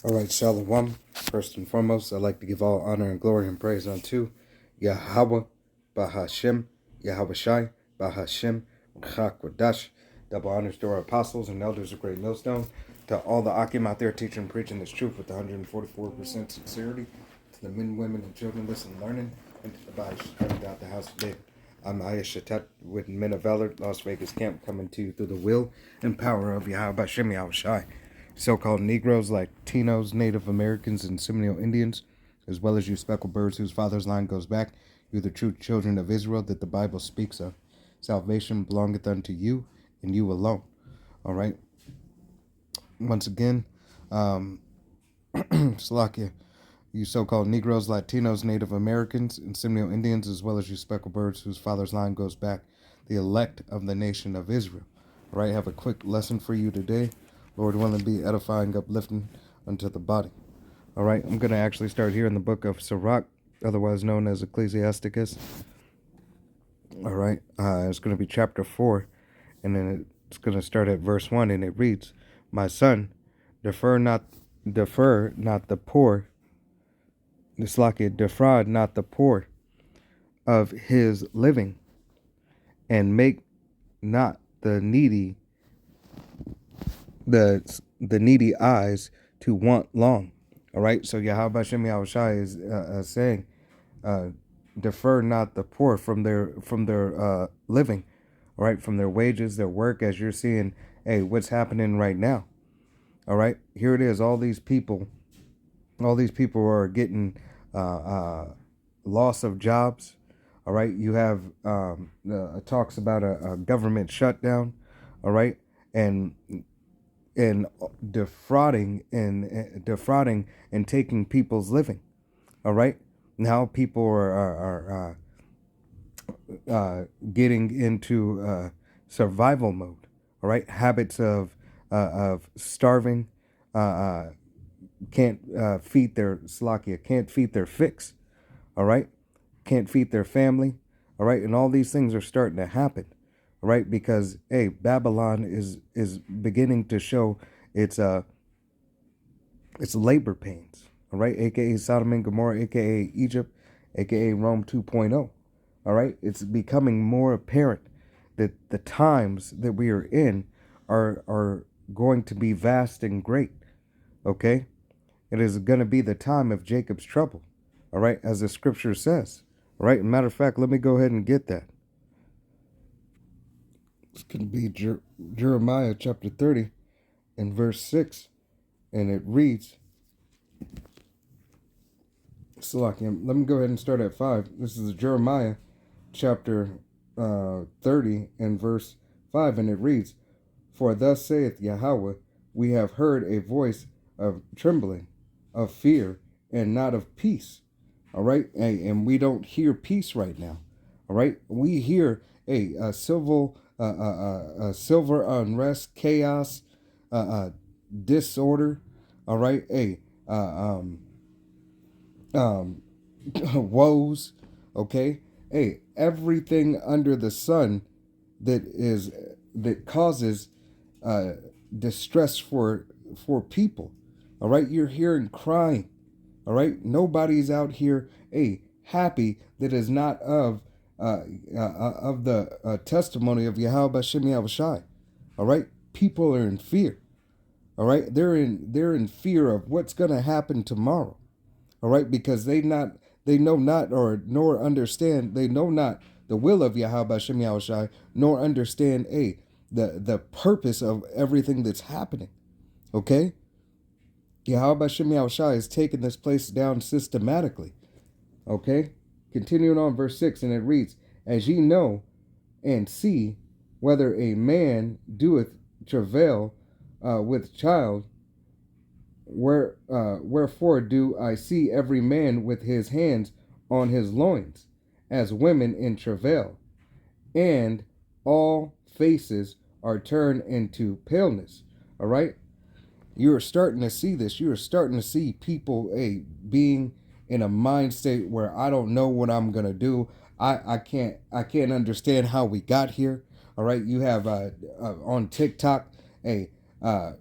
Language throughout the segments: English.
All right, Shalom. First and foremost, I'd like to give all honor and glory and praise unto Yahweh, Bahashem, Yahweh Shai, Bahashem, Chakwadash. Double honors to our apostles and elders of Great Millstone, to all the Akim out there teaching and preaching this truth with 144% sincerity, to the men, women, and children listening, learning, and to the body strutting out the house of David. I'm Aya Shatat with Men of Valor, Las Vegas camp, coming to you through the will and power of Yahweh Bahashem, Yahweh Shai. So-called Negroes, Latinos, Native Americans, and Seminole Indians, as well as you speckled birds whose father's line goes back, you the true children of Israel that the Bible speaks of. Salvation belongeth unto you, and you alone. All right? Once again, Slovakia, you so-called Negroes, Latinos, Native Americans, and Seminole Indians, as well as you speckled birds whose father's line goes back, the elect of the nation of Israel. All right, I have a quick lesson for you today. Lord willing, be edifying, uplifting unto the body. All right, I'm going to actually start here in the book of Sirach, otherwise known as Ecclesiasticus. All right, it's going to be chapter 4, and then it's going to start at verse 1, and it reads, "My son, defraud not the poor, defraud not the poor of his living, and make not the needy the needy eyes to want long." All right, so Yahweh Shem Yahweh Shai is saying, defer not the poor from their living, all right, from their wages, their work, as you're seeing, hey, what's happening right now. All right, here it is. All these people are getting loss of jobs. All right, you have talks about a government shutdown. All right, and defrauding and taking people's living. All right, now people are getting into survival mode. All right, habits of starving, can't feed their slakia, can't feed their fix. All right, can't feed their family. All right, and all these things are starting to happen. Right, because hey, Babylon is beginning to show its labor pains. All right, aka Sodom and Gomorrah, aka Egypt, aka Rome 2.0. All right, it's becoming more apparent that the times that we are in are going to be vast and great. Okay, it is going to be the time of Jacob's trouble. All right, as the scripture says. All right, matter of fact, let me go ahead and get that. It's going to be Jeremiah chapter 30 and verse 6. And it reads, let me go ahead and start at 5. This is Jeremiah chapter 30 and verse 5. And it reads, "For thus saith Yahweh, we have heard a voice of trembling, of fear, and not of peace." All right. And we don't hear peace right now. All right. We hear a civil unrest, chaos, disorder. All right, woes. Okay, everything under the sun that causes distress for people. All right, you're hearing crying. All right, nobody's out here happy that is not of the testimony of Yahweh Shem Yahweh Shai. All right, people are in fear. All right, they're in fear of what's going to happen tomorrow. All right, because they know not the will of Yahweh Shem Yahweh Shai, nor understand the purpose of everything that's happening. Okay, Yahweh Shem Yahweh Shai is taking this place down systematically. Okay. Continuing on verse 6, and it reads, "As ye know and see whether a man doeth travail with child, wherefore do I see every man with his hands on his loins, as women in travail, and all faces are turned into paleness." All right, you're starting to see this. You're starting to see people being in a mind state where I don't know what I'm gonna do. I can't understand how we got here. All right, you have on TikTok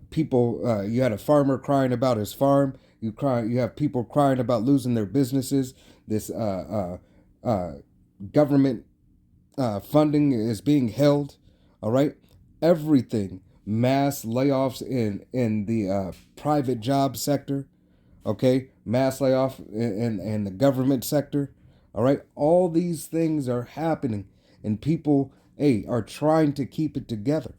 people. You had a farmer crying about his farm. You have people crying about losing their businesses. This government funding is being held. All right, everything. Mass layoffs in the private job sector. Okay, mass layoff in the government sector. All right, all these things are happening, and people, hey, are trying to keep it together.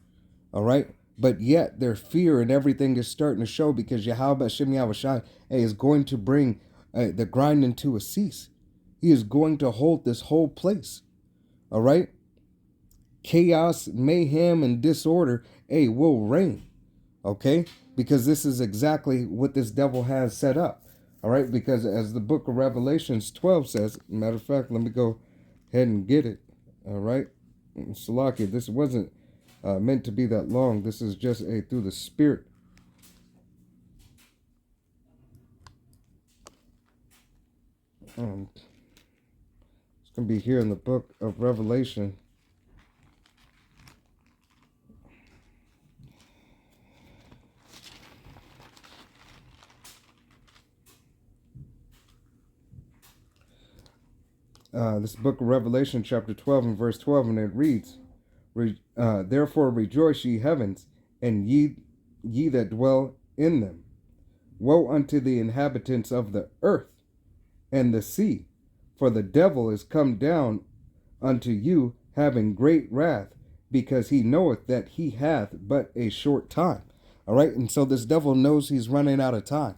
All right, but yet their fear and everything is starting to show because Yahweh Shem Yahushai, hey, is going to bring the grinding to a cease. He is going to hold this whole place. All right, chaos, mayhem, and disorder, hey, will reign. Okay, because this is exactly what this devil has set up. All right, because as the book of Revelations 12 says, matter of fact, let me go ahead and get it. All right, Salaki, this wasn't meant to be that long. This is just a through the Spirit. It's going to be here in the book of Revelation. This book of Revelation, chapter 12 and verse 12, and it reads, Therefore rejoice, ye heavens, and ye that dwell in them. Woe unto the inhabitants of the earth and the sea, for the devil is come down unto you, having great wrath, because he knoweth that he hath but a short time. All right, and so this devil knows he's running out of time.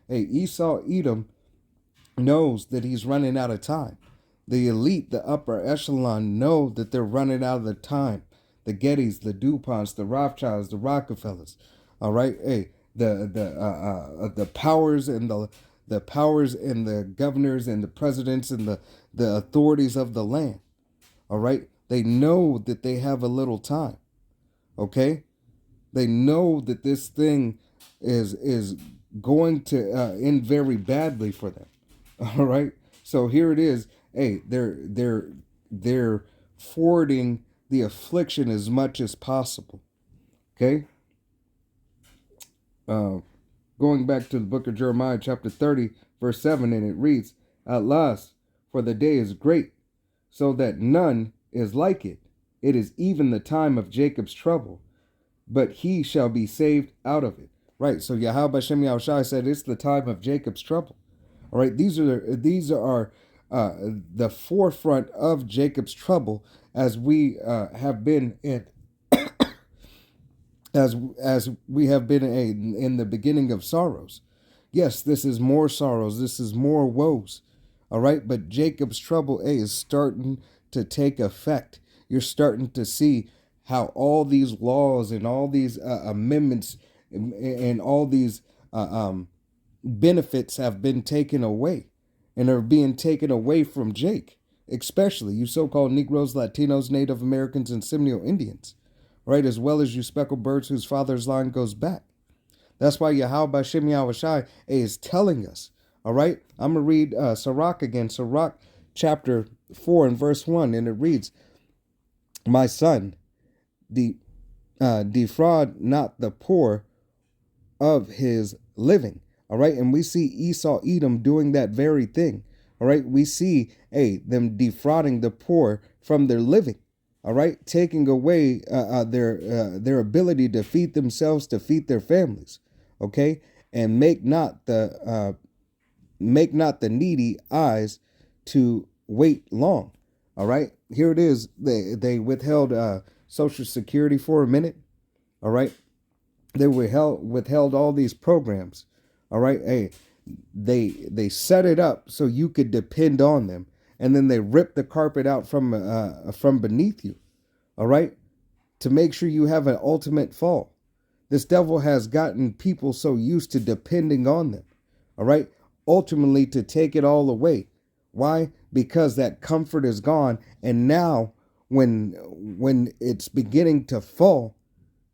Hey, Esau Edom knows that he's running out of time. The elite, the upper echelon, know that they're running out of the time. The Gettys, the DuPonts, the Rothschilds, the Rockefellers. All right, hey, the powers and the powers and the governors and the presidents and the authorities of the land. All right, they know that they have a little time. Okay, they know that this thing is going to end very badly for them. All right, so here it is. Hey, they're forwarding the affliction as much as possible. Okay. Going back to the book of Jeremiah, chapter 30, verse 7, and it reads, At last, for the day is great, so that none is like it. It is even the time of Jacob's trouble, but he shall be saved out of it. Right. So Yahweh Shem Yahushai said it's the time of Jacob's trouble. All right. These are the forefront of Jacob's trouble, as we have been in, as we have been in the beginning of sorrows. Yes, this is more sorrows. This is more woes. All right, but Jacob's trouble is starting to take effect. You're starting to see how all these laws and all these amendments and all these benefits have been taken away. And are being taken away from Jake, especially you so-called Negroes, Latinos, Native Americans, and Seminole Indians, right? As well as you speckled birds whose father's line goes back. That's why Yahweh Shem Yahushai is telling us, all right? I'm going to read Sirach again, Sirach chapter 4 and verse 1, and it reads, My son, defraud not the poor of his living. All right, and we see Esau Edom doing that very thing. All right, we see them defrauding the poor from their living. All right, taking away their ability to feed themselves, to feed their families. Okay, and make not the needy eyes to wait long. All right, here it is. They withheld Social Security for a minute. All right, they withheld all these programs. All right, hey, they set it up so you could depend on them, and then they rip the carpet out from beneath you. All right, to make sure you have an ultimate fall. This devil has gotten people so used to depending on them. All right, ultimately to take it all away. Why? Because that comfort is gone, and now when it's beginning to fall,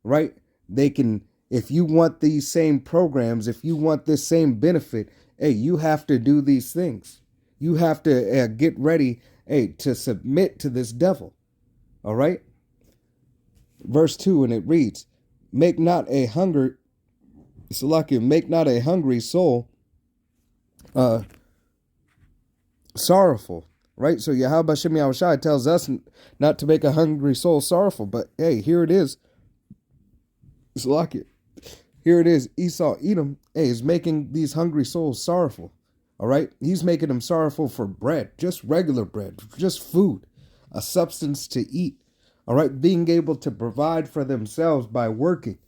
right? They can. If you want these same programs, if you want this same benefit, hey, you have to do these things. You have to get ready, to submit to this devil. All right. Verse 2, and it reads, make not a hunger, Salakia, make not a hungry soul sorrowful. Right? So Yahweh Hashem Yahushai tells us not to make a hungry soul sorrowful. But hey, here it is. Salakia. Here it is. Esau, Edom, hey, is making these hungry souls sorrowful. All right? He's making them sorrowful for bread, just regular bread, just food, a substance to eat. All right? Being able to provide for themselves by working.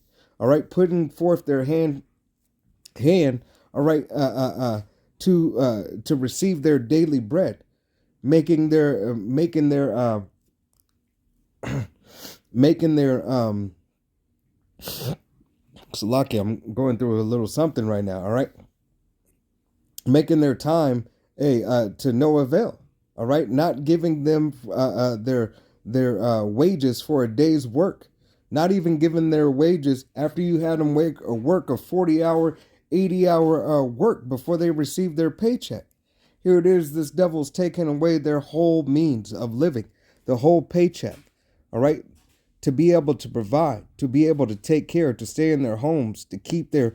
All right? Putting forth their hand, all right, to receive their daily bread, making their so lucky, I'm going through a little something right now, all right? Making their time to no avail, all right? Not giving them their wages for a day's work. Not even giving their wages after you had them work a 40-hour, 80-hour work before they receive their paycheck. Here it is, this devil's taking away their whole means of living, the whole paycheck, all right? To be able to provide, to be able to take care, to stay in their homes, to keep their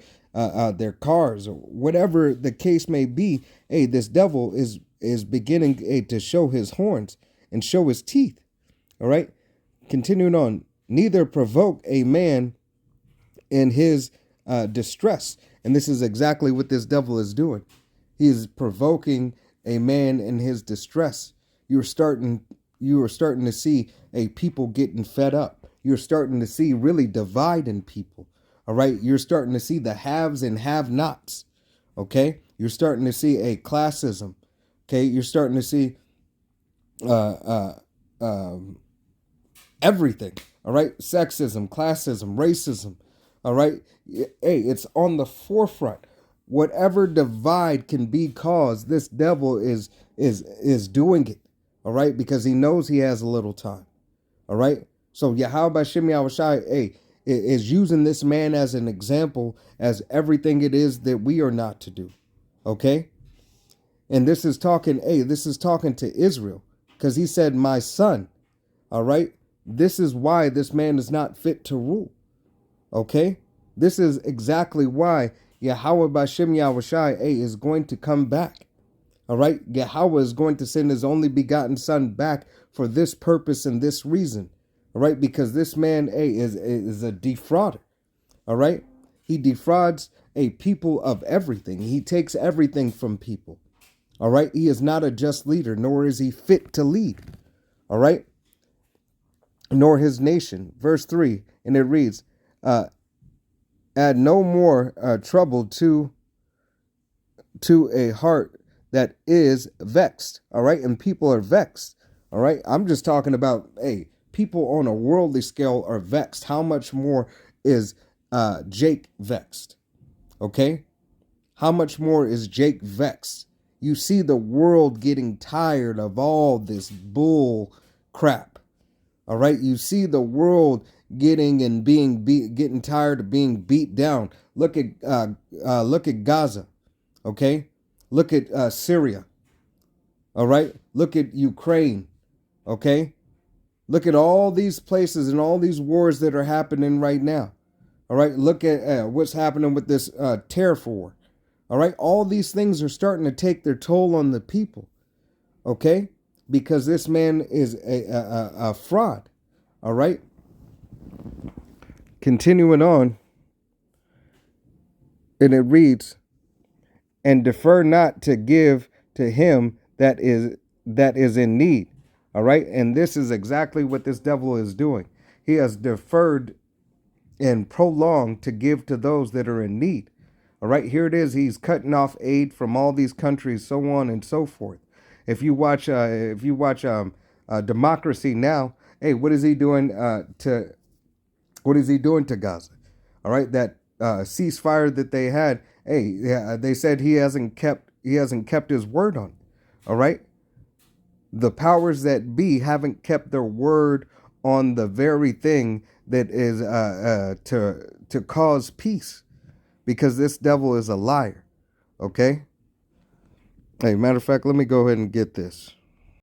cars, or whatever the case may be. Hey, this devil is beginning to show his horns and show his teeth. All right, continuing on. Neither provoke a man in his distress, and this is exactly what this devil is doing. He is provoking a man in his distress. You are starting to see people getting fed up. You're starting to see really dividing people. All right. You're starting to see the haves and have-nots. Okay. You're starting to see a classism. Okay. You're starting to see everything. All right. Sexism, classism, racism. All right. Hey, it's on the forefront. Whatever divide can be caused, this devil is doing it. All right, because he knows he has a little time. All right. So Yahweh Hashem Yahushai, is using this man as an example, as everything it is that we are not to do. Okay. And this is talking to Israel, because he said, my son. All right. This is why this man is not fit to rule. Okay. This is exactly why Yahweh Hashem Yahushai is going to come back. All right. Yahweh is going to send his only begotten son back for this purpose and this reason. All right. Because this man is a defrauder. All right. He defrauds a people of everything. He takes everything from people. All right. He is not a just leader, nor is he fit to lead. All right. Nor his nation. Verse 3. And it reads, add no more trouble to a heart that is vexed. All right. And people are vexed. All right. I'm just talking about, people on a worldly scale are vexed. How much more is Jake vexed? Okay. How much more is Jake vexed? You see the world getting tired of all this bull crap. All right. You see the world getting tired of being beat down. Look at Gaza. Okay. Look at Syria. All right. Look at Ukraine. Okay. Look at all these places and all these wars that are happening right now. All right. Look at what's happening with this tariff war. All right. All these things are starting to take their toll on the people. Okay. Because this man is a fraud. All right. Continuing on. And it reads, and defer not to give to him that is in need. All right. And this is exactly what this devil is doing. He has deferred and prolonged to give to those that are in need. All right. Here it is. He's cutting off aid from all these countries, so on and so forth. If you watch Democracy Now, what is he doing to Gaza? All right. That ceasefire that they had. They said he hasn't kept his word on it. All right. The powers that be haven't kept their word on the very thing that is to cause peace, because this devil is a liar. Okay. Hey, matter of fact, let me go ahead and get this.